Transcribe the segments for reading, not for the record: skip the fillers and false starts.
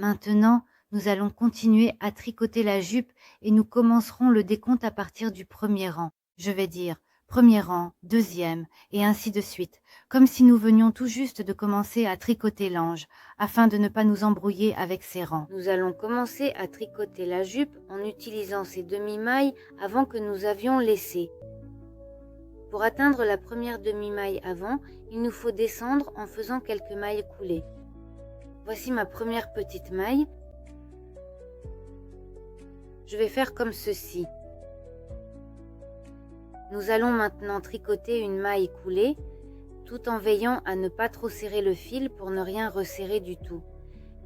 Maintenant, nous allons continuer à tricoter la jupe et nous commencerons le décompte à partir du premier rang. Je vais dire premier rang, deuxième, et ainsi de suite, comme si nous venions tout juste de commencer à tricoter l'ange, afin de ne pas nous embrouiller avec ces rangs. Nous allons commencer à tricoter la jupe en utilisant ces demi-mailles avant que nous avions laissé. Pour atteindre la première demi-maille avant, il nous faut descendre en faisant quelques mailles coulées. Voici ma première petite maille. Je vais faire comme ceci. Nous allons maintenant tricoter une maille coulée, tout en veillant à ne pas trop serrer le fil pour ne rien resserrer du tout.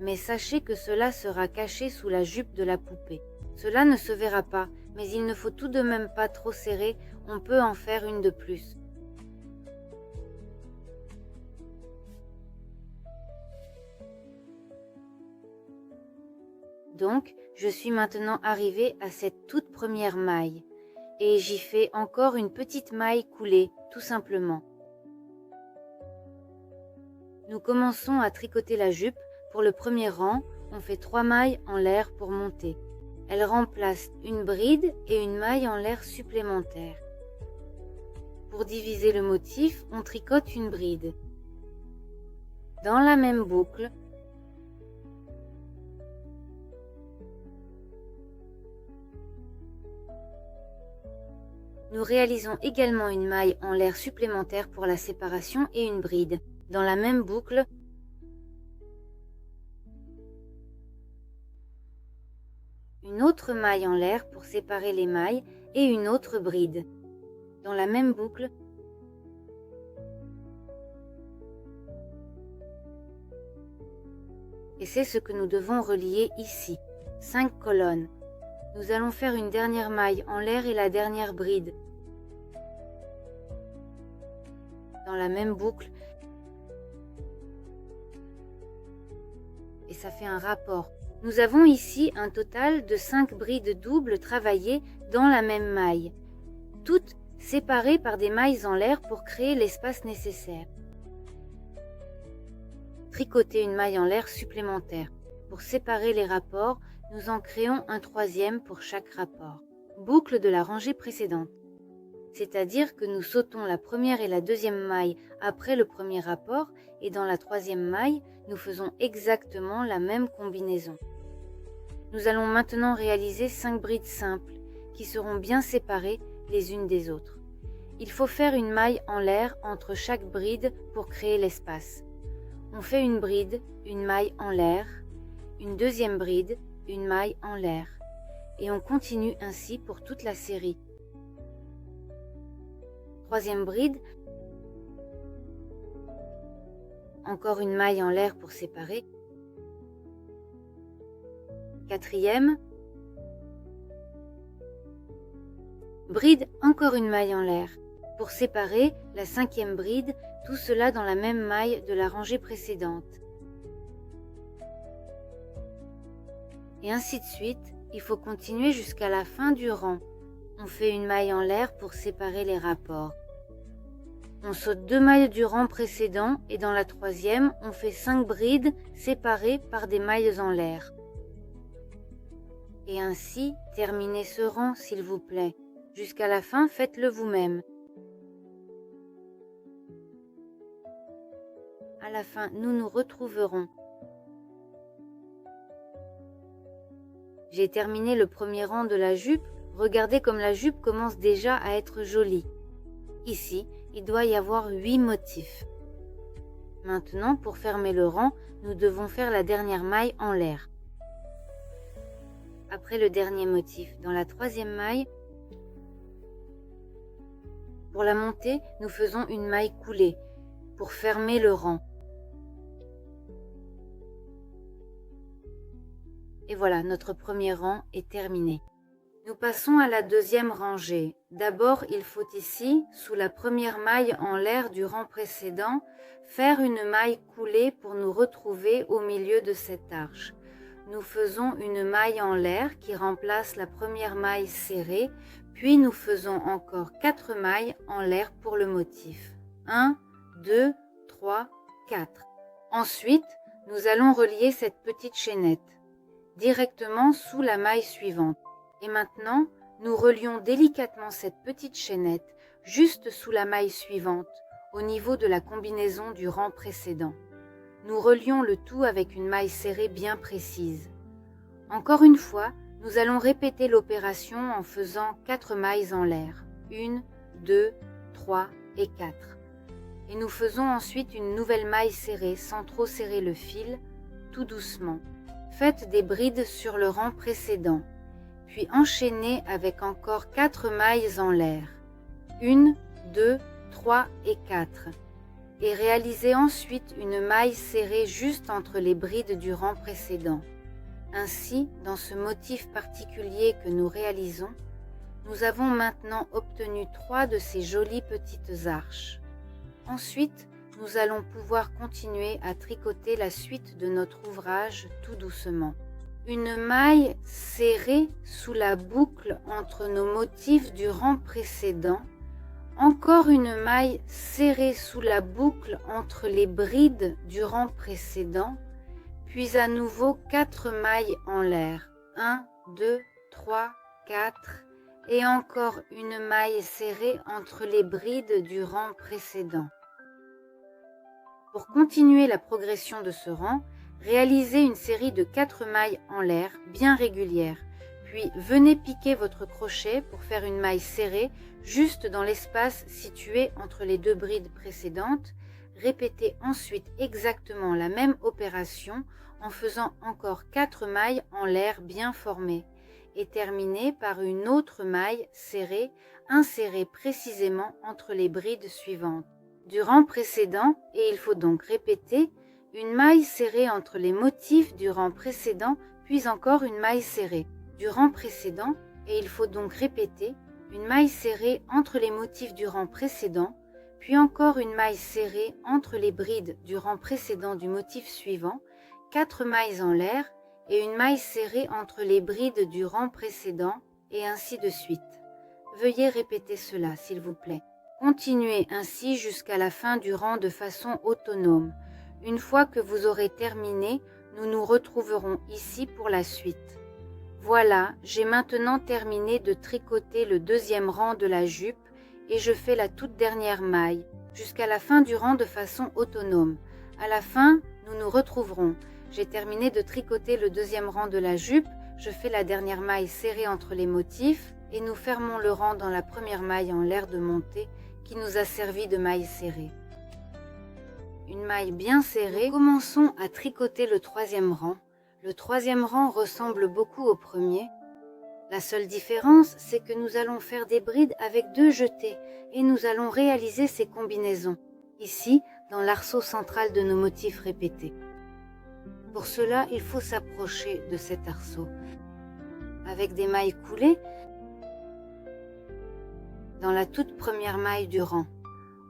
Mais sachez que cela sera caché sous la jupe de la poupée. Cela ne se verra pas, mais il ne faut tout de même pas trop serrer, on peut en faire une de plus. Donc, je suis maintenant arrivée à cette toute première maille. Et j'y fais encore une petite maille coulée, tout simplement. Nous commençons à tricoter la jupe. Pour le premier rang, on fait 3 mailles en l'air pour monter. Elle remplace une bride et une maille en l'air supplémentaire. Pour diviser le motif, on tricote une bride. Dans la même boucle, nous réalisons également une maille en l'air supplémentaire pour la séparation et une bride. Dans la même boucle, une autre maille en l'air pour séparer les mailles et une autre bride. Dans la même boucle, et c'est ce que nous devons relier ici. 5 colonnes. Nous allons faire une dernière maille en l'air et la dernière bride. Dans la même boucle. Et ça fait un rapport. Nous avons ici un total de 5 brides doubles travaillées dans la même maille, toutes séparées par des mailles en l'air pour créer l'espace nécessaire. Tricoter une maille en l'air supplémentaire. Pour séparer les rapports, nous en créons un troisième pour chaque rapport. Boucle de la rangée précédente. C'est-à-dire que nous sautons la première et la deuxième maille après le premier rapport et dans la troisième maille, nous faisons exactement la même combinaison. Nous allons maintenant réaliser 5 brides simples qui seront bien séparées les unes des autres. Il faut faire une maille en l'air entre chaque bride pour créer l'espace. On fait une bride, une maille en l'air, une deuxième bride, une maille en l'air. Et on continue ainsi pour toute la série. Troisième bride, encore une maille en l'air pour séparer. Quatrième, bride, encore une maille en l'air. Pour séparer la cinquième bride, tout cela dans la même maille de la rangée précédente. Et ainsi de suite, il faut continuer jusqu'à la fin du rang. On fait une maille en l'air pour séparer les rapports. On saute 2 mailles du rang précédent et dans la troisième, on fait 5 brides séparées par des mailles en l'air. Et ainsi, terminez ce rang s'il vous plaît. Jusqu'à la fin, faites-le vous-même. À la fin, nous nous retrouverons. J'ai terminé le premier rang de la jupe. Regardez comme la jupe commence déjà à être jolie. Ici, il doit y avoir 8 motifs. Maintenant, pour fermer le rang, nous devons faire la dernière maille en l'air. Après le dernier motif, dans la troisième maille, pour la montée, nous faisons une maille coulée pour fermer le rang. Et voilà, notre premier rang est terminé. Nous passons à la deuxième rangée. D'abord, il faut ici, sous la première maille en l'air du rang précédent, faire une maille coulée pour nous retrouver au milieu de cette arche. Nous faisons une maille en l'air qui remplace la première maille serrée, puis nous faisons encore 4 mailles en l'air pour le motif. 1, 2, 3, 4. Ensuite, nous allons relier cette petite chaînette directement sous la maille suivante. Et maintenant, nous relions délicatement cette petite chaînette juste sous la maille suivante, au niveau de la combinaison du rang précédent. Nous relions le tout avec une maille serrée bien précise. Encore une fois, nous allons répéter l'opération en faisant 4 mailles en l'air. 1, 2, 3 et 4. Et nous faisons ensuite une nouvelle maille serrée sans trop serrer le fil, tout doucement. Faites des brides sur le rang précédent, puis enchaînez avec encore 4 mailles en l'air. 1, 2, 3 et 4. Et réalisez ensuite une maille serrée juste entre les brides du rang précédent. Ainsi, dans ce motif particulier que nous réalisons, nous avons maintenant obtenu 3 de ces jolies petites arches. Ensuite, nous allons pouvoir continuer à tricoter la suite de notre ouvrage tout doucement. Une maille serrée sous la boucle entre nos motifs du rang précédent. Encore une maille serrée sous la boucle entre les brides du rang précédent, puis à nouveau 4 mailles en l'air. 1, 2, 3, 4 et encore une maille serrée entre les brides du rang précédent. Pour continuer la progression de ce rang, réalisez une série de 4 mailles en l'air bien régulières. Puis venez piquer votre crochet pour faire une maille serrée juste dans l'espace situé entre les 2 brides précédentes. Répétez ensuite exactement la même opération en faisant encore 4 mailles en l'air bien formées et terminez par une autre maille serrée insérée précisément entre les brides suivantes du rang précédent et il faut donc répéter une maille serrée entre les motifs du rang précédent puis encore une maille serrée du rang précédent et il faut donc répéter une maille serrée entre les motifs du rang précédent, puis encore une maille serrée entre les brides du rang précédent du motif suivant, 4 mailles en l'air et une maille serrée entre les brides du rang précédent et ainsi de suite. Veuillez répéter cela s'il vous plaît. Continuez ainsi jusqu'à la fin du rang de façon autonome. Une fois que vous aurez terminé, nous nous retrouverons ici pour la suite. Voilà, j'ai maintenant terminé de tricoter le 2e rang de la jupe et je fais la toute dernière maille jusqu'à la fin du rang de façon autonome. À la fin, nous nous retrouverons. J'ai terminé de tricoter le 2e rang de la jupe, je fais la dernière maille serrée entre les motifs et nous fermons le rang dans la première maille en l'air de montée qui nous a servi de maille serrée. Une maille bien serrée, commençons à tricoter le 3e rang. Le 3e rang ressemble beaucoup au premier. La seule différence, c'est que nous allons faire des brides avec 2 jetés et nous allons réaliser ces combinaisons, ici, dans l'arceau central de nos motifs répétés. Pour cela, il faut s'approcher de cet arceau. Avec des mailles coulées, dans la toute première maille du rang,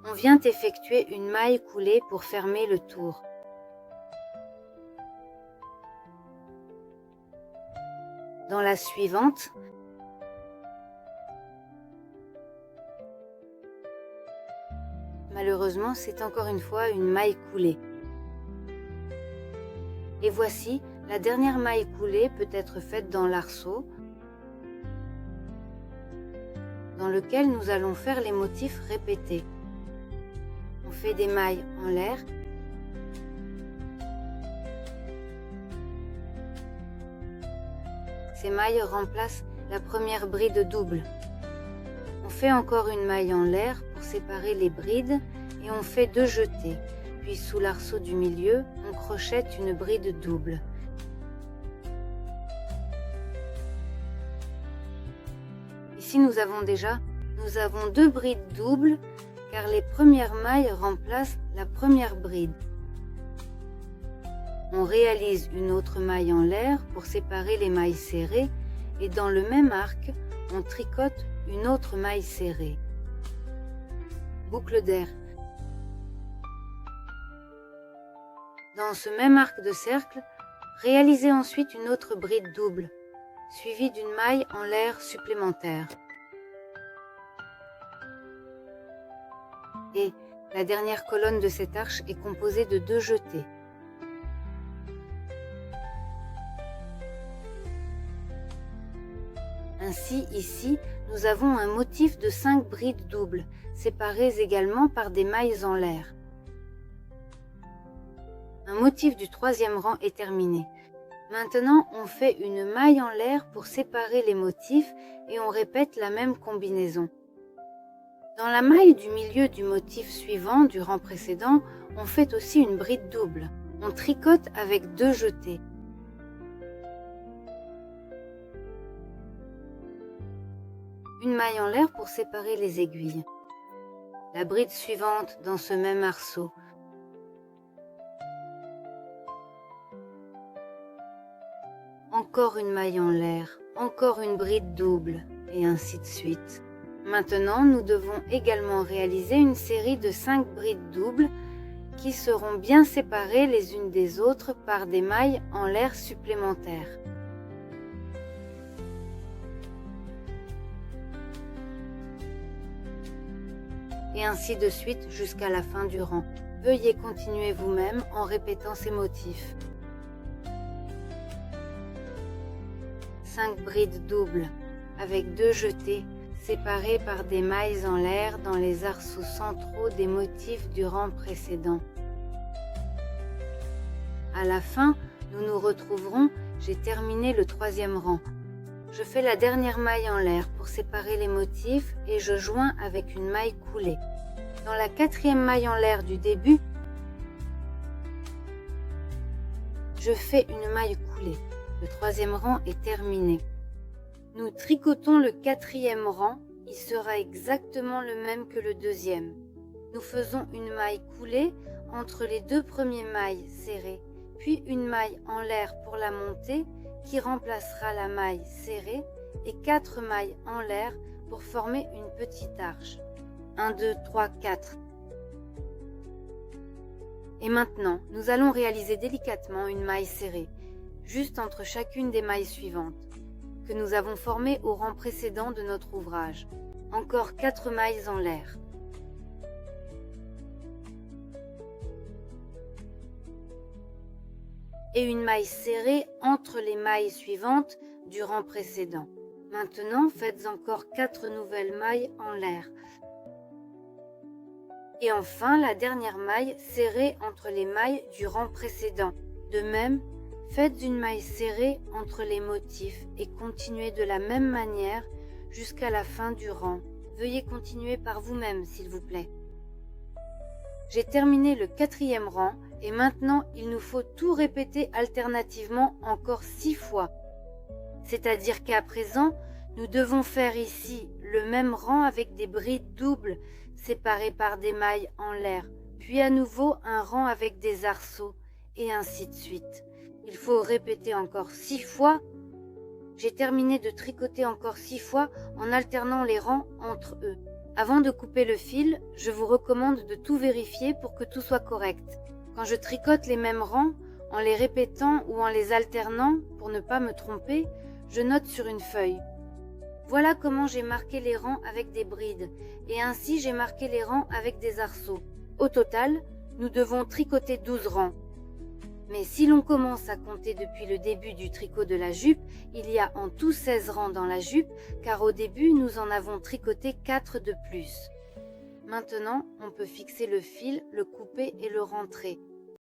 on vient effectuer une maille coulée pour fermer le tour. Dans la suivante, malheureusement, c'est encore une fois une maille coulée. Et voici, la dernière maille coulée peut être faite dans l'arceau, dans lequel nous allons faire les motifs répétés. On fait des mailles en l'air. Ces mailles remplacent la première bride double. On fait encore une maille en l'air pour séparer les brides et on fait 2 jetés. Puis sous l'arceau du milieu, on crochette une bride double. Ici nous avons 2 brides doubles car les premières mailles remplacent la première bride. On réalise une autre maille en l'air pour séparer les mailles serrées et dans le même arc, on tricote une autre maille serrée. Boucle d'air. Dans ce même arc de cercle, réalisez ensuite une autre bride double, suivie d'une maille en l'air supplémentaire. Et la dernière colonne de cette arche est composée de 2 jetés. Ainsi, ici, nous avons un motif de 5 brides doubles, séparées également par des mailles en l'air. Un motif du troisième rang est terminé. Maintenant, on fait une maille en l'air pour séparer les motifs et on répète la même combinaison. Dans la maille du milieu du motif suivant du rang précédent, on fait aussi une bride double. On tricote avec 2 jetés. Une maille en l'air pour séparer les aiguilles. La bride suivante dans ce même arceau. Encore une maille en l'air, encore une bride double, et ainsi de suite. Maintenant, nous devons également réaliser une série de 5 brides doubles qui seront bien séparées les unes des autres par des mailles en l'air supplémentaires. Et ainsi de suite jusqu'à la fin du rang. Veuillez continuer vous-même en répétant ces motifs. 5 brides doubles avec 2 jetés séparés par des mailles en l'air dans les arceaux centraux des motifs du rang précédent. À la fin, nous nous retrouverons, j'ai terminé le 3e rang. Je fais la dernière maille en l'air pour séparer les motifs et je joins avec une maille coulée. Dans la 4e maille en l'air du début, je fais une maille coulée. Le 3e rang est terminé. Nous tricotons le 4e rang, il sera exactement le même que le 2e. Nous faisons une maille coulée entre les 2 premières mailles serrées, puis une maille en l'air pour la montée qui remplacera la maille serrée et 4 mailles en l'air pour former une petite arche. 1, 2, 3, 4. Et maintenant, nous allons réaliser délicatement une maille serrée, juste entre chacune des mailles suivantes, que nous avons formées au rang précédent de notre ouvrage. Encore 4 mailles en l'air. Et une maille serrée entre les mailles suivantes du rang précédent. Maintenant, faites encore 4 nouvelles mailles en l'air. Et enfin, la dernière maille serrée entre les mailles du rang précédent. De même, faites une maille serrée entre les motifs et continuez de la même manière jusqu'à la fin du rang. Veuillez continuer par vous-même, s'il vous plaît. J'ai terminé le 4e rang et maintenant il nous faut tout répéter alternativement encore 6 fois. C'est-à-dire qu'à présent, nous devons faire ici le même rang avec des brides doubles séparées par des mailles en l'air, puis à nouveau un rang avec des arceaux, et ainsi de suite. Il faut répéter encore 6 fois. J'ai terminé de tricoter encore 6 fois en alternant les rangs entre eux. Avant de couper le fil, je vous recommande de tout vérifier pour que tout soit correct. Quand je tricote les mêmes rangs, en les répétant ou en les alternant, pour ne pas me tromper, je note sur une feuille. Voilà comment j'ai marqué les rangs avec des brides, et ainsi j'ai marqué les rangs avec des arceaux. Au total, nous devons tricoter 12 rangs. Mais si l'on commence à compter depuis le début du tricot de la jupe, il y a en tout 16 rangs dans la jupe, car au début nous en avons tricoté 4 de plus. Maintenant, on peut fixer le fil, le couper et le rentrer.